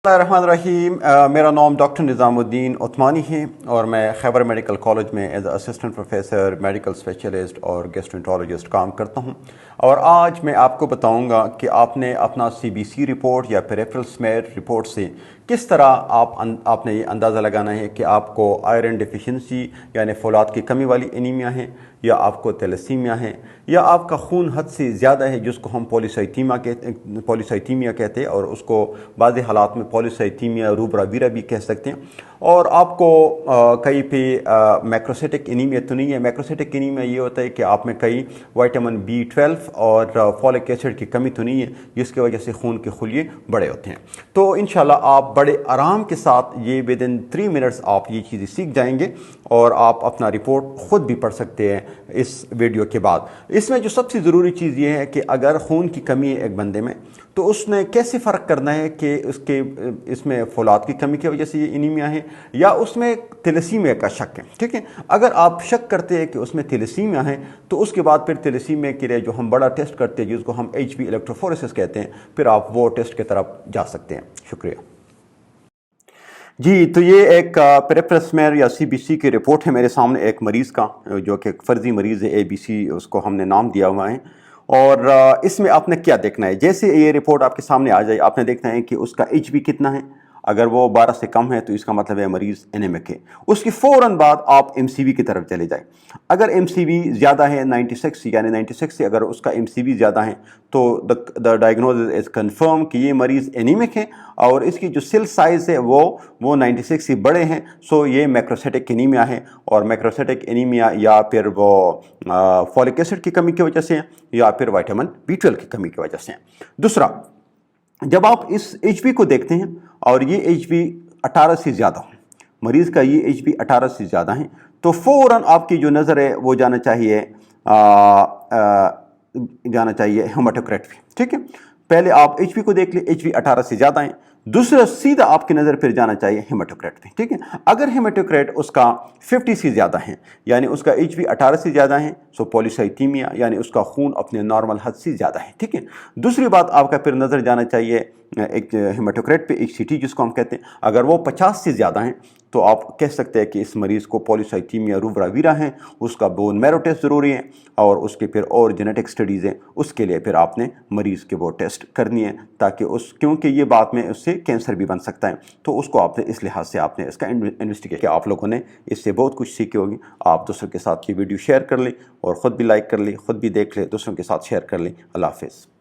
रहीम। मेरा नाम डॉक्टर निज़ामुद्दीन उस्मानी है और मैं खैबर मेडिकल कॉलेज में as assistant professor medical specialist और गैस्ट्रोएंटरोलॉजिस्ट काम करता हूं। और आज मैं आपको बताऊंगा कि आपने अपना सीबीसी रिपोर्ट या पेरिफेरल स्मेयर रिपोर्ट से किस तरह आपने ये अंदाज़ा लगाना है कि आपको आयरन डिफिशिएंसी यानी फौलाद की कमी वाली एनीमिया है, या आपको थैलेसीमिया है, या आपका खून हद से ज़्यादा है जिसको हम पॉलीसाइथीमिया कहते हैं, और उसको बाज़ हालात में पॉलीसाइथीमिया रूबरा वीरा भी कह सकते हैं। और आपको कहीं पे मैक्रोसाइटिक एनीमिया तो नहीं है। मैक्रोसाइटिक एनीमिया ये होता है कि आप में कई विटामिन B12 और फॉलिक एसिड की कमी तो नहीं है, जिसकी वजह से खून के खुलिये बड़े होते हैं। तो इंशाल्लाह आप बड़े आराम के साथ ये विद इन 3 मिनट्स आप ये चीज़ें सीख जाएंगे और आप अपना रिपोर्ट ख़ुद भी पढ़ सकते हैं इस वीडियो के बाद। इसमें जो सबसे ज़रूरी चीज़ ये है कि अगर खून की कमी है एक बंदे में, तो उसने कैसे फ़र्क करना है कि उसके इसमें फौलाद की कमी की वजह से ये एनीमिया है या उसमें थैलेसीमिया का शक है। ठीक है, अगर आप शक करते हैं कि उसमें थैलेसीमिया है तो उसके बाद फिर थैलेसीमिया के लिए जो हम बड़ा टेस्ट करते हैं जिसको हम HB इलेक्ट्रोफोरेसिस कहते हैं, फिर आप वो टेस्ट की तरफ जा सकते हैं। शुक्रिया जी। तो ये एक पेरिफेरल स्मेयर या CBC की रिपोर्ट है मेरे सामने, एक मरीज़ का जो कि एक फ़र्जी मरीज़ है, ABC उसको हमने नाम दिया हुआ है। और इसमें आपने क्या देखना है, जैसे ये रिपोर्ट आपके सामने आ जाए आपने देखना है कि उसका HB कितना है। अगर वो 12 से कम है तो इसका मतलब है मरीज़ एनीमिक है। उसके फ़ौरन बाद आप MCV की तरफ चले जाए। अगर MCV ज़्यादा है 96 यानी 96 से अगर उसका MCV ज़्यादा है तो द डायग्नोसिस इज़ कन्फर्म कि ये मरीज़ एनीमिक है और इसकी जो सेल साइज़ है वो 96 से बड़े हैं। सो ये मैक्रोसाइटिक एनीमिया है। और मैक्रोसाइटिक एनीमिया या फिर वो फॉलिक एसिड की कमी की वजह से या फिर विटामिन B12 की कमी की वजह से। दूसरा, जब आप इस HB को देखते हैं और ये HB 18 से ज़्यादा हो, मरीज़ का ये HB 18 से ज़्यादा है, तो फ़ौरन आपकी जो नज़र है वो जाना चाहिए हेमाटोक्रेट। ठीक है, पहले आप HB को देख लें, HB 18 से ज़्यादा है। दूसरा, सीधा आपकी नज़र फिर जाना चाहिए हेमाटोक्रेट पे। ठीक है, अगर हेमाटोक्रेट उसका 50 से ज़्यादा है यानी उसका HB 18 से ज़्यादा है, सो पॉलीसाइथीमिया यानी उसका खून अपने नॉर्मल हद से ज़्यादा है। ठीक है, दूसरी बात आपका फिर नज़र जाना चाहिए एक हेमाटोक्रेट पे, एक CT जिसको हम कहते हैं। अगर वो 50 से ज़्यादा है तो आप कह सकते हैं कि इस मरीज़ को पॉलीसाइथीमिया रूबरा वीरा है। उसका बोन मैरो टेस्ट ज़रूरी है और उसके फिर और जेनेटिक स्टडीज़ हैं, उसके लिए फिर आपने मरीज़ के वो टेस्ट करनी है ताकि क्योंकि ये बाद में उससे कैंसर भी बन सकता है, तो उसको आपने इस लिहाज से आपने इसका इन्वेस्टिगेट किया। आप लोगों ने इससे बहुत कुछ सीखी होगी। आप दूसरों के साथ ये वीडियो शेयर कर लें और ख़ुद भी लाइक कर लें, ख़ुद भी देख लें, दूसरों के साथ शेयर कर लें। अल्लाह हाफ़िज़।